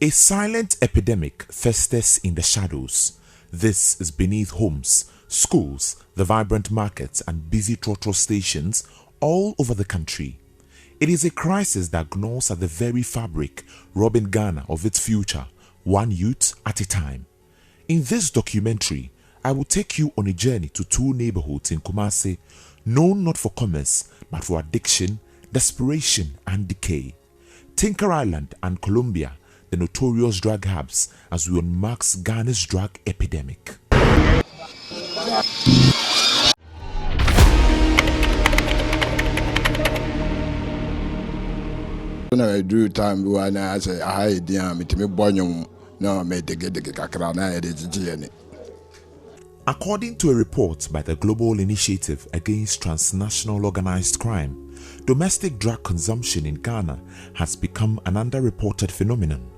A silent epidemic festers in the shadows. This is beneath homes, schools, the vibrant markets and busy trotro stations all over the country. It is a crisis that gnaws at the very fabric, robbing Ghana of its future, one youth at a time. In this documentary, I will take you on a journey to two neighborhoods in Kumasi, known not for commerce, but for addiction, desperation and decay. Tinker Island and Colombia, the notorious drug hubs, as we unmask Ghana's drug epidemic. When I do time when I say I dear me to me bonum no me de kakra na de. According to a report by the Global Initiative Against Transnational Organized Crime, domestic drug consumption in Ghana has become an underreported phenomenon.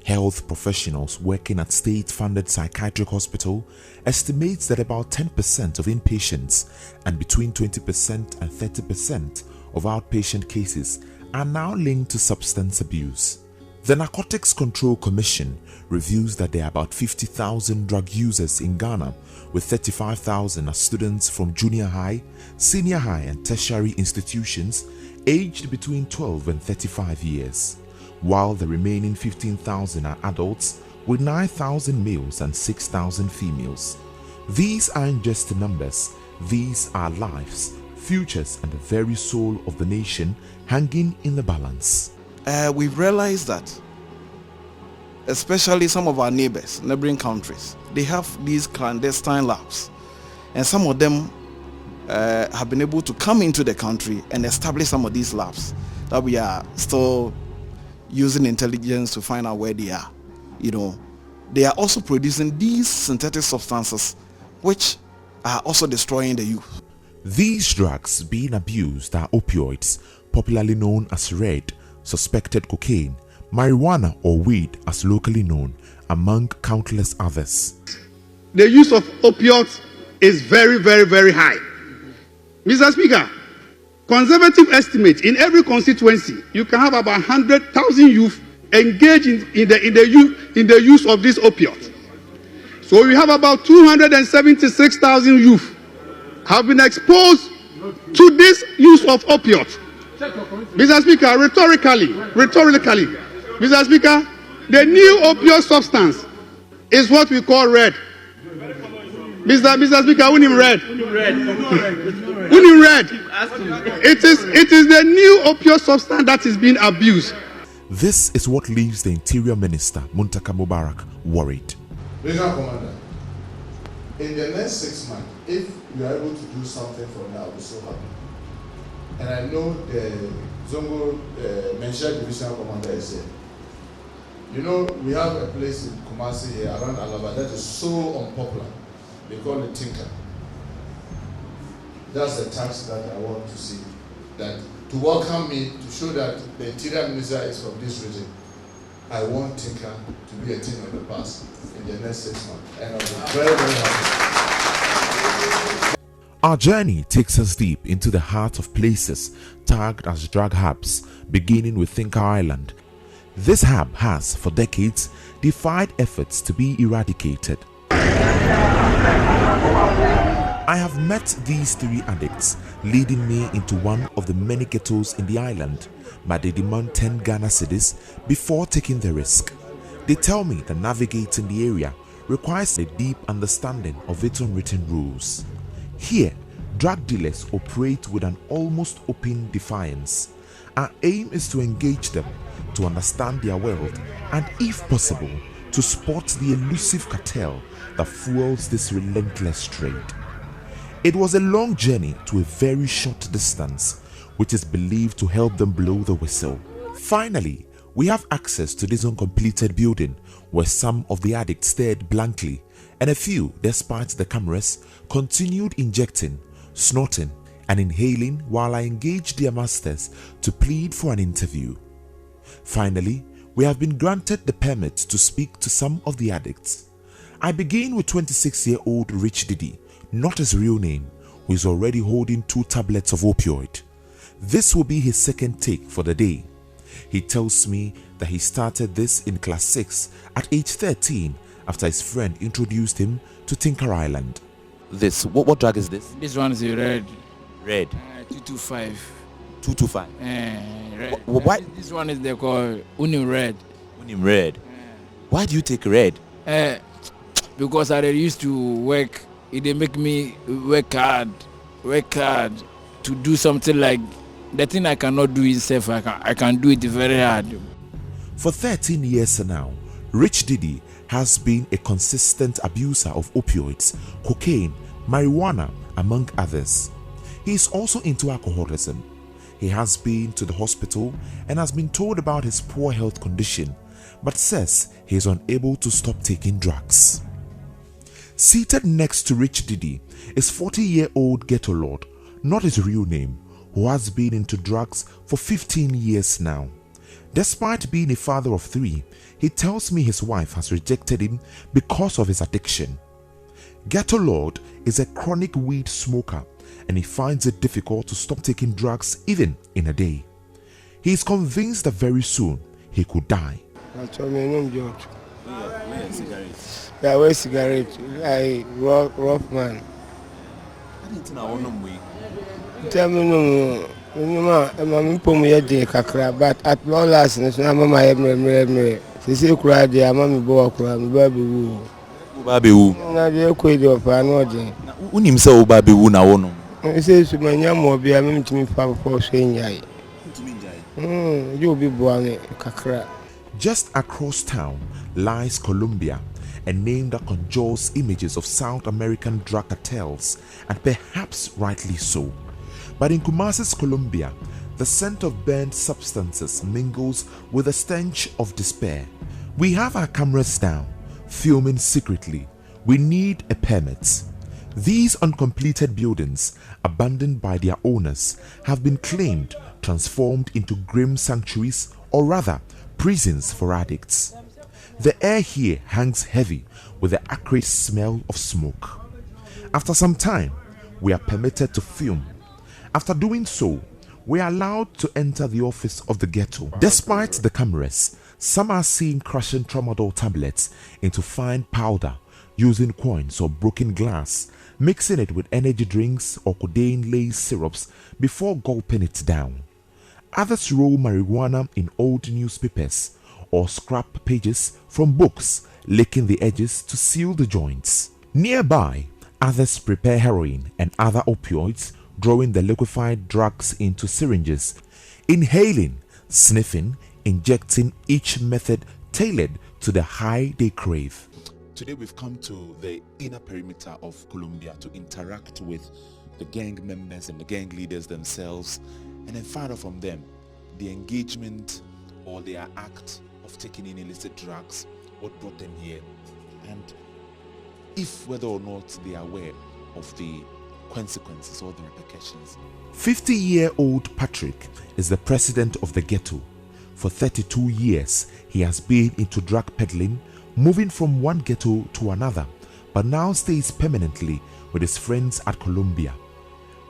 Health professionals working at state-funded psychiatric hospital estimates that about 10% of inpatients and between 20% and 30% of outpatient cases are now linked to substance abuse. The Narcotics Control Commission reviews that there are about 50,000 drug users in Ghana, with 35,000 as students from junior high, senior high and tertiary institutions aged between 12 and 35 years, while the remaining 15,000 are adults, with 9,000 males and 6,000 females. These aren't just numbers, these are lives, futures and the very soul of the nation hanging in the balance. We've realized that especially some of our neighbors, neighboring countries, they have these clandestine labs, and some of them have been able to come into the country and establish some of these labs that we are still using intelligence to find out where they are. They are also producing these synthetic substances which are also destroying the youth. These drugs being abused are opioids, popularly known as red, suspected cocaine, marijuana or weed as locally known, among countless others. The use of opioids is very, very, very high. Mr. Speaker, conservative estimate, in every constituency, you can have about 100,000 youth engaged in the use of this opioid. So we have about 276,000 youth have been exposed to this use of opioids. Mr. Speaker, rhetorically, Mr. Speaker, the new opioid substance is what we call red. Mr. Speaker, unim red. Unim red. It is the new opioid substance that is being abused. This is what leaves the Interior Minister, Muntaka Mubarak, worried. Regional Commander, in the next 6 months, if you are able to do something for me, I'll be so happy. And I know the Zongo Menshia Divisional Commander is here. We have a place in Kumasi here around Alaba that is so unpopular. They call it Tinker. That's the task that I want to see. That to welcome me, to show that the Interior Minister is from this region. I want Tinker to be a thing of the past in the next 6 months. And I'll be very, very happy. Our journey takes us deep into the heart of places tagged as drug hubs, beginning with Tinker Island. This hub has, for decades, defied efforts to be eradicated. I have met these three addicts, leading me into one of the many ghettos in the island, but they demand 10 Ghana cedis before taking the risk. They tell me that navigating the area requires a deep understanding of its unwritten rules. Here, drug dealers operate with an almost open defiance. Our aim is to engage them, to understand their world, and if possible, to spot the elusive cartel that fuels this relentless trade. It was a long journey to a very short distance, which is believed to help them blow the whistle. Finally, we have access to this uncompleted building where some of the addicts stared blankly and a few, despite the cameras, continued injecting, snorting and inhaling while I engaged their masters to plead for an interview. Finally, we have been granted the permit to speak to some of the addicts. I begin with 26-year-old Rich Diddy, not his real name, who is already holding 2 tablets of opioid. This will be his second take for the day. He tells me that he started this in class 6 at age 13 after his friend introduced him to Tinker Island. This, what drug is this? This one is a red. Red. 225. 225. Red. Why? This one is they call Unim Red. Unim Red. Why do you take red? Because I used to work. It make me work hard to do something like the thing I cannot do itself. I can do it very hard. For 13 years now, Rich Diddy has been a consistent abuser of opioids, cocaine, marijuana, among others. He is also into alcoholism. He has been to the hospital and has been told about his poor health condition, but says he is unable to stop taking drugs. Seated next to Rich Diddy is 40-year-old Ghetto Lord, not his real name, who has been into drugs for 15 years now. Despite being a father of 3, he tells me his wife has rejected him because of his addiction. Ghetto Lord is a chronic weed smoker and he finds it difficult to stop taking drugs even in a day. He is convinced that very soon he could die. I told me no joke. Yeah, wear cigarette. I rough man. I didn't know. Tell me no. I'm putting my head kakra, but at long last, I'm my head. She say cry there, I'm my boy cry, my baby woo. Baby woo. Na dey kwedi opa no dey. Unim say o baby woo na wono. He say so manya mo bia me ntimi fa for so nyai. You be boy kakra. Just across town lies Colombia, a name that conjures images of South American drug cartels, and perhaps rightly so. But in Kumasi's Colombia, the scent of burnt substances mingles with the stench of despair. We have our cameras down, filming secretly. We need a permit. These uncompleted buildings, abandoned by their owners, have been claimed, transformed into grim sanctuaries, or rather, prisons for addicts. The air here hangs heavy with the acrid smell of smoke. After some time, we are permitted to film. After doing so, we are allowed to enter the office of the ghetto. Despite the cameras, some are seen crushing tramadol tablets into fine powder using coins or broken glass, mixing it with energy drinks or codeine-laced syrups before gulping it down. Others roll marijuana in old newspapers or scrap pages from books, licking the edges to seal the joints. Nearby, others prepare heroin and other opioids, drawing the liquefied drugs into syringes, inhaling, sniffing, injecting, each method tailored to the high they crave. Today we've come to the inner perimeter of Colombia to interact with the gang members and the gang leaders themselves, and then find out from them the engagement or their act of taking in illicit drugs, what brought them here, and if whether or not they are aware of the consequences or the repercussions. 50-year-old Patrick is the president of the ghetto. For 32 years, he has been into drug peddling, moving from one ghetto to another, but now stays permanently with his friends at Colombia.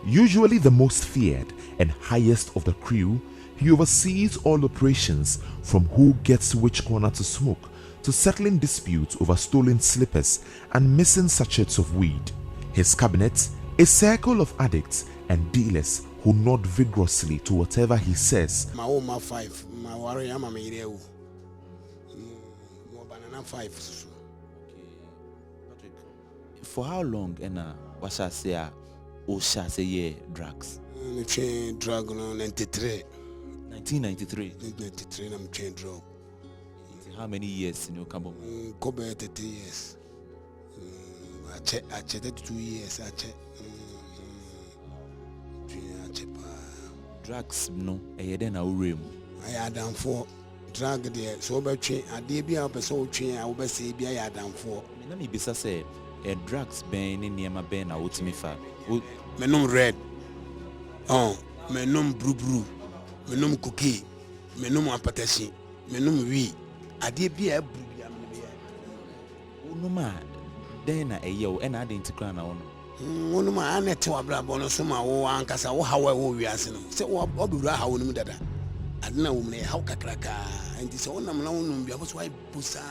Usually the most feared and highest of the crew, he oversees all operations from who gets which corner to smoke, to settling disputes over stolen slippers and missing sachets of weed. His cabinet, a circle of addicts and dealers who nod vigorously to whatever he says. My own 5, my warrior, my mireu. Banana 5. For how long, what shall I say, or shall I say, drugs? I'm chain drug on 93. 1993. 93, I'm chain drug. How many years in your Cabo? Cover 30 years. I check 2 years. I check. Drugs, no, I had an room. I had done for drug there, so about chain. I did be up a soul chain. I will say, be I had done for. Let me be said, a drugs ban in near my ben, I would me fat. Menum red. Oh, menum brew, menum cookie, menum apatashi, menum we. I did be a brew. No man, then a yo and I didn't crown on. One of my to a black bonus, my own cassa, how we are saying. So, what do I how that? adena wo me how kakraka and this one am na wonum bia so why pusa.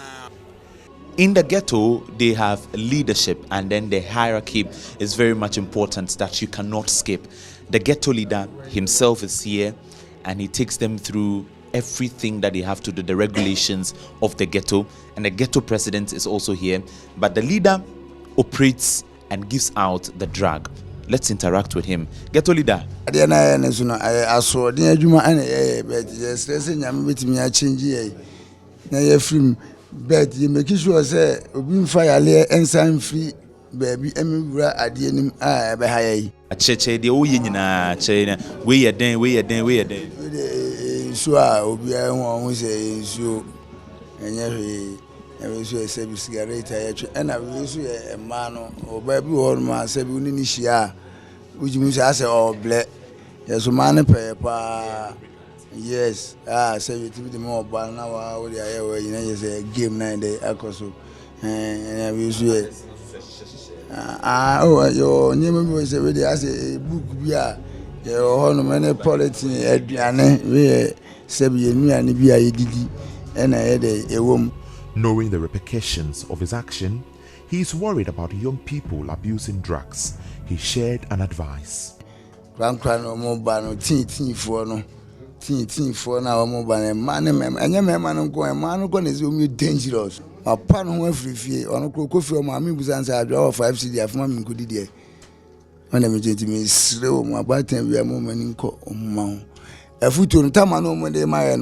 In the ghetto, they have leadership, and then the hierarchy is very much important that you cannot skip. The ghetto leader himself is here, and he takes them through everything that they have to do, the regulations of the ghetto, and the ghetto president is also here. But the leader operates and gives out the drug. Let's interact with him. Ghetto leader. But you make sure say obi fire ensign free baby emura ade nim a be haye Acheche de wo nyina che we ye den so a obi won say so enye hwe e so say cigarette ya na we so e ma no oba bi wo ma say bi ni hia ujimu say oble yeso ma ne pe pa. Yes, say you to be the more bad now. What you know, say game 9 day akoso, and we say, your name was already as a book. We are your many politics, Adriane, we say we and be a didi, and I had a woman. Knowing the repercussions of his action, he is worried about young people abusing drugs. He shared an advice. No more ban, teen for no. Teen for now, mobile man, and your man going is dangerous. My partner went free on a coffee or mammy was answered all 5 city of mammy could do. When I'm to me slow, my button we are moment in court. A foot on Tamano when they my.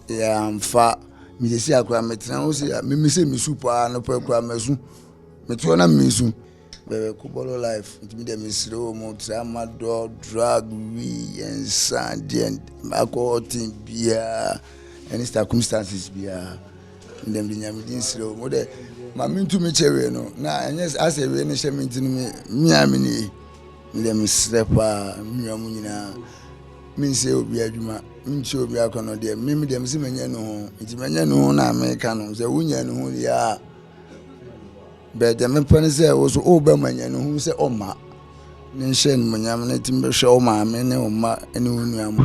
Yeah, I'm fat. Me say I cry, me say me super, no per cramesu. Me tuana misu. Kubolo life, it me them slow, motrama, drug, we and sand and alcohol thing beer, any circumstances beer. Them the Yamidin slow. Mother, my mean to me cherry, no. Now, and yes, I say, when she mean to me, Miamini, them slapper, Miamina, mean say, be a juma, mean show be a corner there, mimi them see me no, it's me no, American, the woman who they are. But the man say was Oberman and who say Oma. Nation Munyam letting me show my men Oma and Uniam.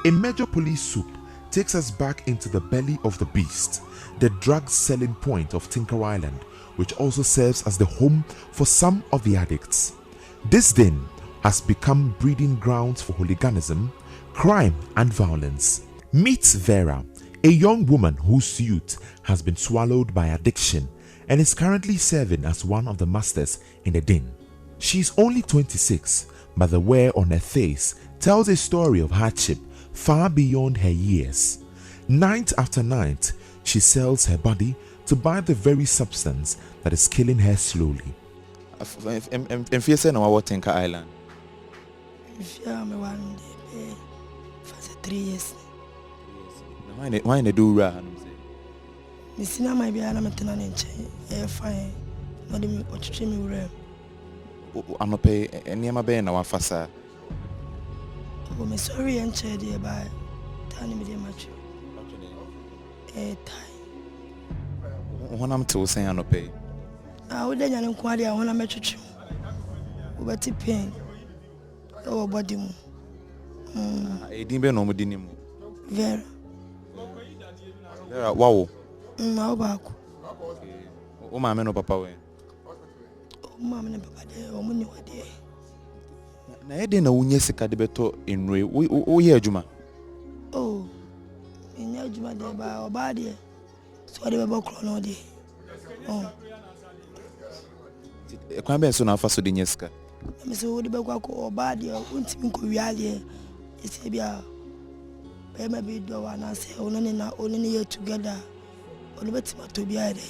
A major police swoop takes us back into the belly of the beast, the drug selling point of Tinker Island, which also serves as the home for some of the addicts. This den has become breeding grounds for hooliganism, crime and violence. Meet Vera, a young woman whose youth has been swallowed by addiction and is currently serving as one of the masters in the den. She is only 26, but the wear on her face tells a story of hardship far beyond her years. Night after night, she sells her body to buy the very substance that is killing her slowly. If you say no, what Tinker Island? If you are me one day, for 3 years. Why in the do ra? Miss Sina might be an amateur in chain, fine. Not the what you me. I'm a pay any of my band now, Fassa. Oh, me sorry and chair dear by telling me the match. When I'm to say, I'm not pay. I would then inquire when I met you. But it pain. Oh, body. I didn't be no more dinner. Vera. Wow. How back? Oh, my man, papa. Oh, mamma and papa, there, or money, what day. I didn't know Yesica de Beto in Ray. Oh, yeah, Juma. Oh, in your Juma, there by our body. So they were both all day. Oh, a crime soon after Sudinyeska. Miss Woodberg or body or won't even go reality. It's a beer. Maybe do and I say only year together. Or the to be a day.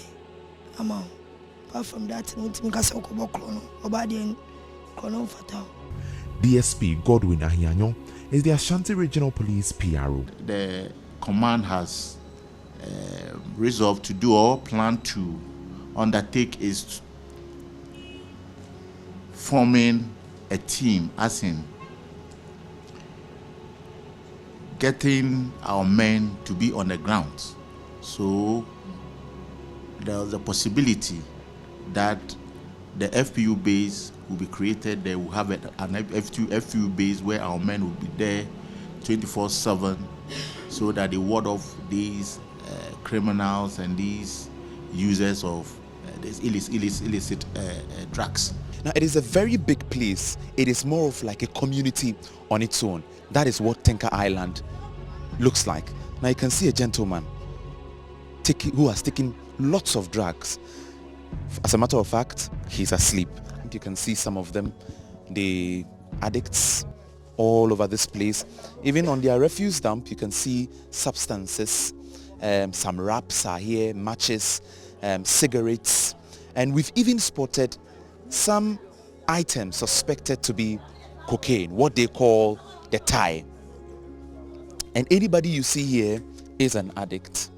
Amount. Apart from that, won't make us or body and Colonel Fatal. DSP Godwin Ahianyo is the Ashanti Regional Police PRO. The command has resolved to do or plan to undertake is forming a team, as in getting our men to be on the ground. So there was a possibility that the FPU base will be created. They will have an FPU base where our men will be there 24/7, so that they ward off these criminals and these users of these illicit drugs. Now, it is a very big place. It is more of like a community on its own. That is what Tenka Island looks like. Now, you can see a gentleman who has taken lots of drugs. As a matter of fact, he's asleep. You can see some of them, the addicts, all over this place. Even on their refuse dump, you can see substances. Some wraps are here, matches, cigarettes, and we've even spotted some items suspected to be cocaine, what they call the tie. And anybody you see here is an addict.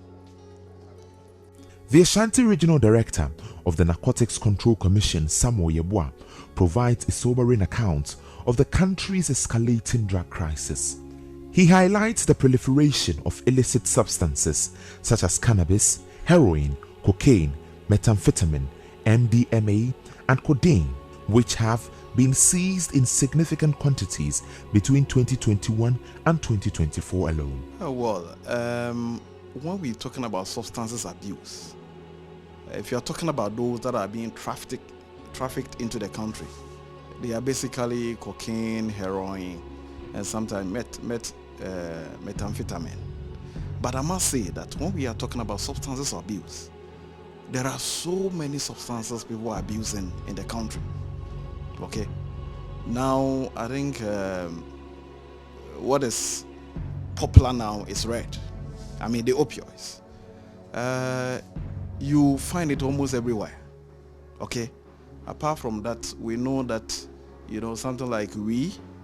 The Ashanti Regional Director of the Narcotics Control Commission, Samuel Yeboah, provides a sobering account of the country's escalating drug crisis. He highlights the proliferation of illicit substances such as cannabis, heroin, cocaine, methamphetamine, MDMA, and codeine, which have been seized in significant quantities between 2021 and 2024 alone. When we're talking about substances abuse, if you're talking about those that are being trafficked into the country, they are basically cocaine, heroin, and sometimes methamphetamine. But I must say that when we are talking about substances abuse, there are so many substances people are abusing in the country. Okay, now I think what is popular now is red. I mean the opioids. You find it almost everywhere. Okay, apart from that, we know that something like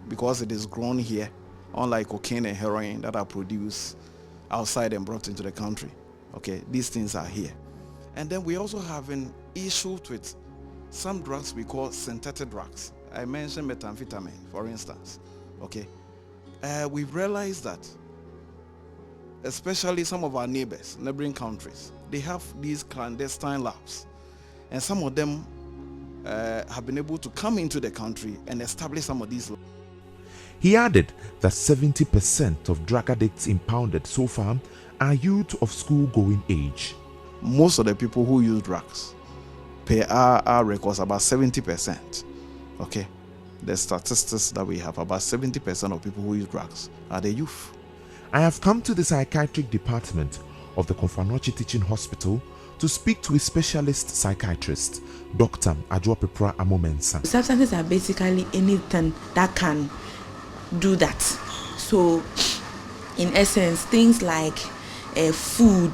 because it is grown here, unlike cocaine and heroin that are produced outside and brought into the country. Okay, these things are here. And then we also have an issue with some drugs we call synthetic drugs. I mentioned methamphetamine, for instance. Okay, we've realized that especially some of our neighboring countries, they have these clandestine labs, and some of them have been able to come into the country and establish some of these labs. He added that 70% of drug addicts impounded so far are youth of school-going age. Most of the people who use drugs, per our records, about 70%. Okay, the statistics that we have, about 70% of people who use drugs are the youth. I have come to the psychiatric department of the Konfanochi Teaching Hospital to speak to a specialist psychiatrist, Dr. Adwoapepra Amomensa. Substances are basically anything that can do that. So, in essence, things like food,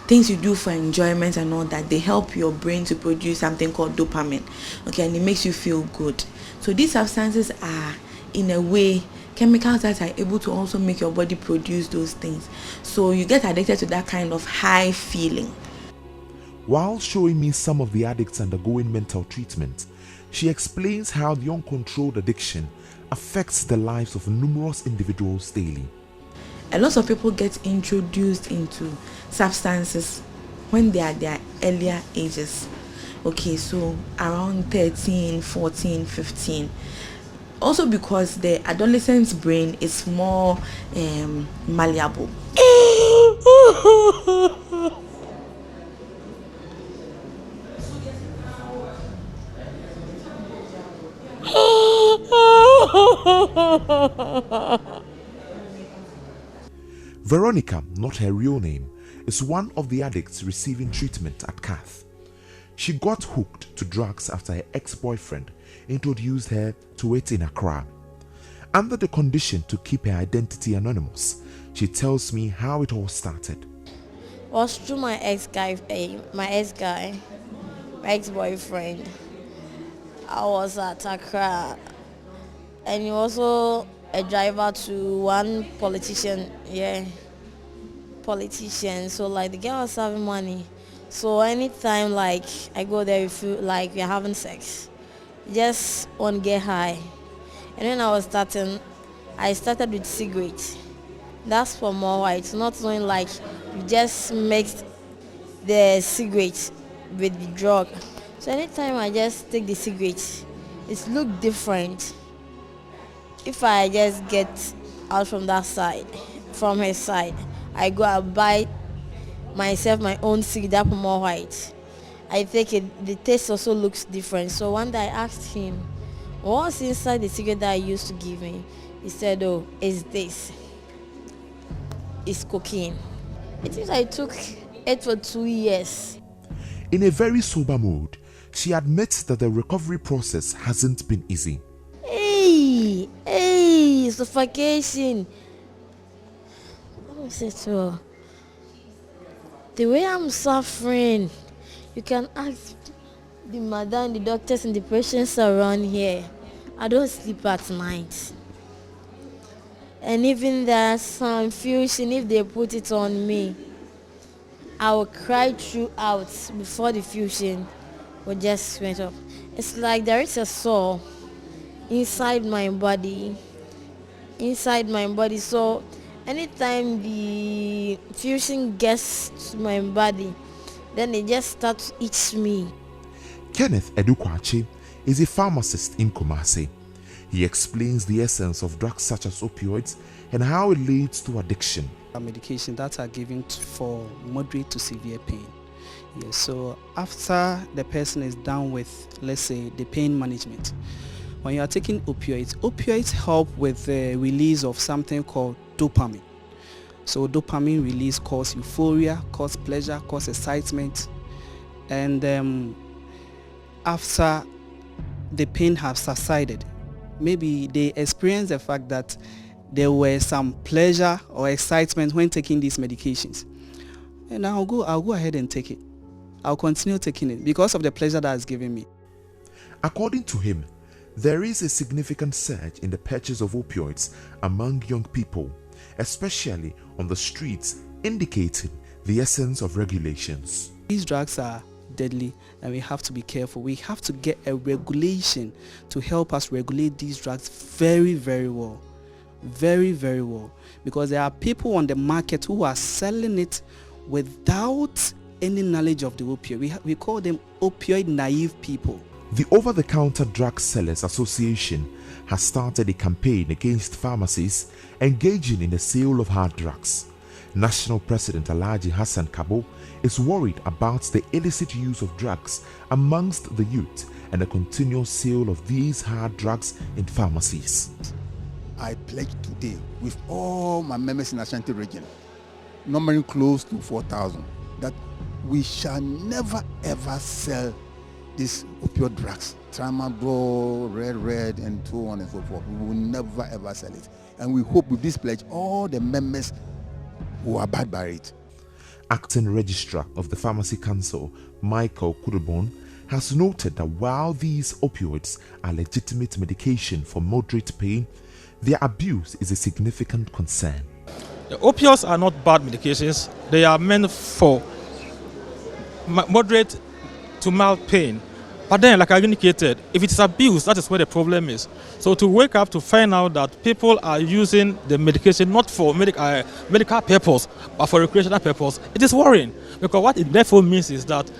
things you do for enjoyment and all that, they help your brain to produce something called dopamine. Okay, and it makes you feel good. So these substances are, in a way, chemicals that are able to also make your body produce those things. So you get addicted to that kind of high feeling. While showing me some of the addicts undergoing mental treatment, she explains how the uncontrolled addiction affects the lives of numerous individuals daily. A lot of people get introduced into substances when they are their earlier ages. Okay, so around 13, 14, 15. Also because the adolescent's brain is more malleable. Veronica, not her real name, is one of the addicts receiving treatment at Cath. She got hooked to drugs after her ex-boyfriend introduced her to it in Accra. Under the condition to keep her identity anonymous, she tells me how it all started. It was through my ex-boyfriend. I was at Accra, and he was also a driver to one politician. So like the girl was having money. So anytime like I go there, you feel like we're having sex. Just want to get high. And when I started with cigarettes. That's for more white. Not knowing like you just mixed the cigarettes with the drug. So anytime I just take the cigarette, it look different. If I just get out from that side, from her side, I go and buy myself my own cigarette that more white. I take it, the taste also looks different. So one day I asked him, what's inside the cigarette that I used to give me? He said, oh, it's this. It's cocaine. It seems I took it for 2 years. In a very sober mood, she admits that the recovery process hasn't been easy. Hey, suffocation. Let me say to her, the way I'm suffering, you can ask the madam, the doctors, and the patients around here. I don't sleep at night. And even there's some fusion, if they put it on me, I will cry throughout before the fusion will just went up. It's like there is a soul inside my body. So anytime the fusion gets to my body, then it just starts to itch me. Kenneth Edukwachi is a pharmacist in Kumasi. He explains the essence of drugs such as opioids and how it leads to addiction. Medication that are given for moderate to severe pain. Yes, so after the person is done with, let's say, the pain management, when you are taking opioids help with the release of something called dopamine. So dopamine release causes euphoria, causes pleasure, causes excitement, and after the pain has subsided, maybe they experience the fact that there were some pleasure or excitement when taking these medications, and I'll go ahead and take it. I'll continue taking it because of the pleasure that it's giving me. According to him, there is a significant surge in the purchase of opioids among young people, especially on the streets, indicating the essence of regulations. These drugs are deadly and we have to be careful. We have to get a regulation to help us regulate these drugs very, very well. Very, very well. Because there are people on the market who are selling it without any knowledge of the opioid. We call them opioid naive people. The Over-the-Counter Drug Sellers Association has started a campaign against pharmacies engaging in the sale of hard drugs. National President Alhaji Hassan Kabo is worried about the illicit use of drugs amongst the youth and the continuous sale of these hard drugs in pharmacies. I pledge today with all my members in Ashanti region, numbering close to 4,000, that we shall never ever sell these opioid drugs, Tramadol, Red, and so on and so forth. We will never ever sell it. And we hope with this pledge, all the members will abide by it. Acting Registrar of the Pharmacy Council, Michael Kudubon, has noted that while these opioids are legitimate medication for moderate pain, their abuse is a significant concern. The opioids are not bad medications. They are meant for moderate to mild pain. But then, like I indicated, if it's abused, that is where the problem is. So to wake up to find out that people are using the medication not for medical purpose, but for recreational purpose, it is worrying. Because what it therefore means is that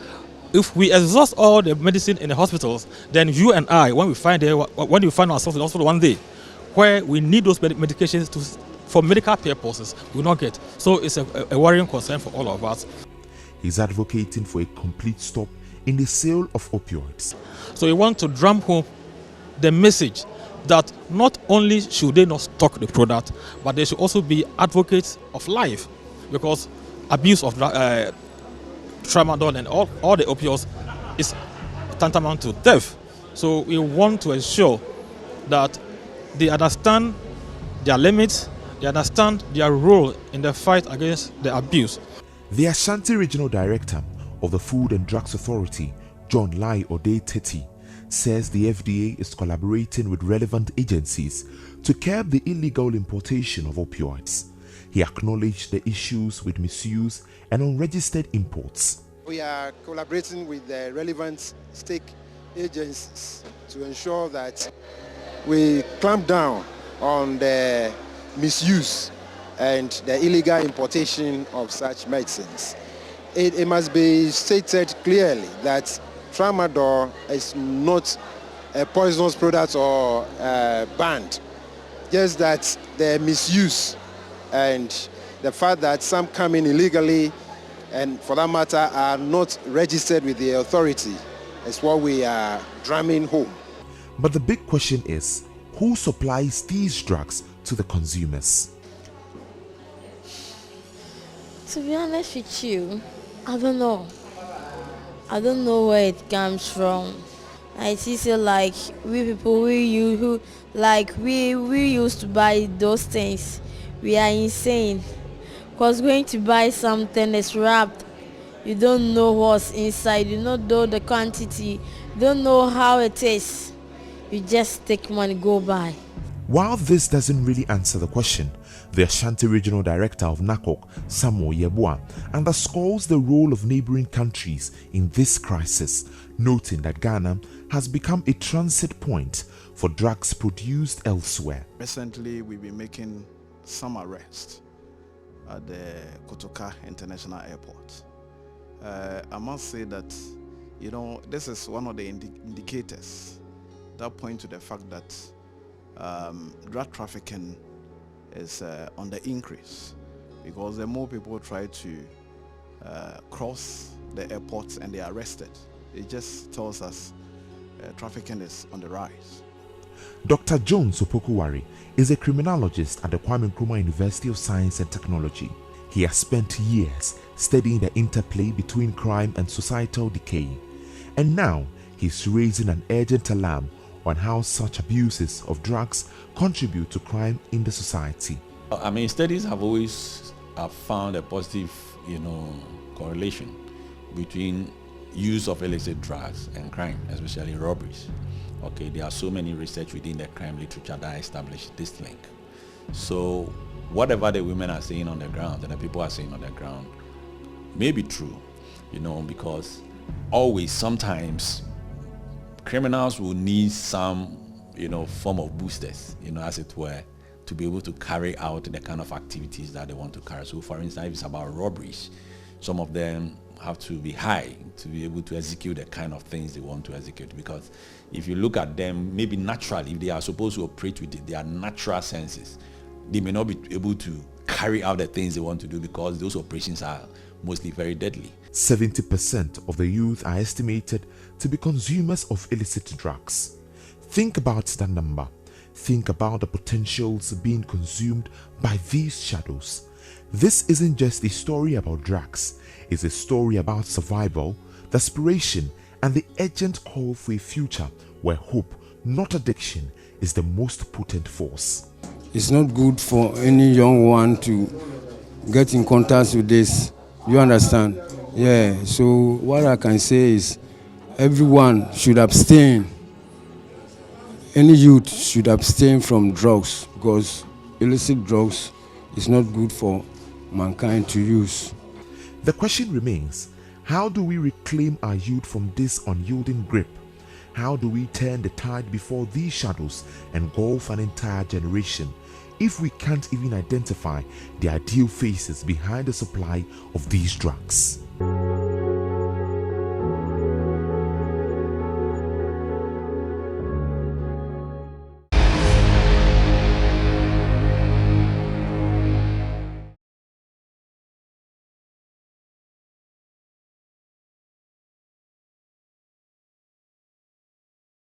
if we exhaust all the medicine in the hospitals, then you and I, when we find ourselves in the hospital one day, where we need those medications for medical purposes, we will not get. So it's a worrying concern for all of us. He's advocating for a complete stop in the sale of opioids. So we want to drum home the message that not only should they not stock the product, but they should also be advocates of life, because abuse of tramadol and all the opioids is tantamount to death. So we want to ensure that they understand their limits, they understand their role in the fight against the abuse. The Ashanti Regional Director of the Food and Drugs Authority, John Lai Ode Teti, says the FDA is collaborating with relevant agencies to curb the illegal importation of opioids. He acknowledged the issues with misuse and unregistered imports. We are collaborating with the relevant state agencies to ensure that we clamp down on the misuse and the illegal importation of such medicines. it must be stated clearly that tramadol is not a poisonous product or banned. Just that the misuse and the fact that some come in illegally and for that matter are not registered with the authority is what we are drumming home. But the big question is, who supplies these drugs to the consumers? To be honest with you, I don't know. I don't know where it comes from. I see like we people we used to buy those things. We are insane. Because going to buy something is wrapped. You don't know what's inside. You don't know the quantity. You don't know how it is. You just take money, go buy. While this doesn't really answer the question, the Ashanti Regional Director of NACOC, Samuel Yeboah, underscores the role of neighboring countries in this crisis, noting that Ghana has become a transit point for drugs produced elsewhere. Recently, we've been making some arrests at the Kotoka International Airport. I must say that, this is one of the indicators that point to the fact that drug trafficking is on the increase, because the more people try to cross the airports and they are arrested, it just tells us trafficking is on the rise. Dr. Jones Opokuwari is a criminologist at the Kwame Nkrumah University of Science and Technology. He has spent years studying the interplay between crime and societal decay, and now he's raising an urgent alarm on how such abuses of drugs contribute to crime in the society. I mean, studies have always found a positive, correlation between use of illicit drugs and crime, especially robberies. Okay, there are so many research within the crime literature that establish this link. So whatever the women are saying on the ground and the people are saying on the ground may be true, because always, sometimes criminals will need some, form of boosters, as it were, to be able to carry out the kind of activities that they want to carry. So for instance, if it's about robberies, some of them have to be high to be able to execute the kind of things they want to execute, because if you look at them, maybe naturally, if they are supposed to operate with their natural senses, they may not be able to carry out the things they want to do, because those operations are mostly very deadly. 70% of the youth are estimated to be consumers of illicit drugs. Think about that number. Think about the potentials being consumed by these shadows. This isn't just a story about drugs. It's a story about survival, desperation, and the urgent call for a future where hope, not addiction, is the most potent force. It's not good for any young one to get in contact with this. You understand? Yeah, so what I can say is everyone should abstain. Any youth should abstain from drugs, because illicit drugs is not good for mankind to use. The question remains, how do we reclaim our youth from this unyielding grip? How do we turn the tide before these shadows engulf an entire generation, if we can't even identify the ideal faces behind the supply of these drugs?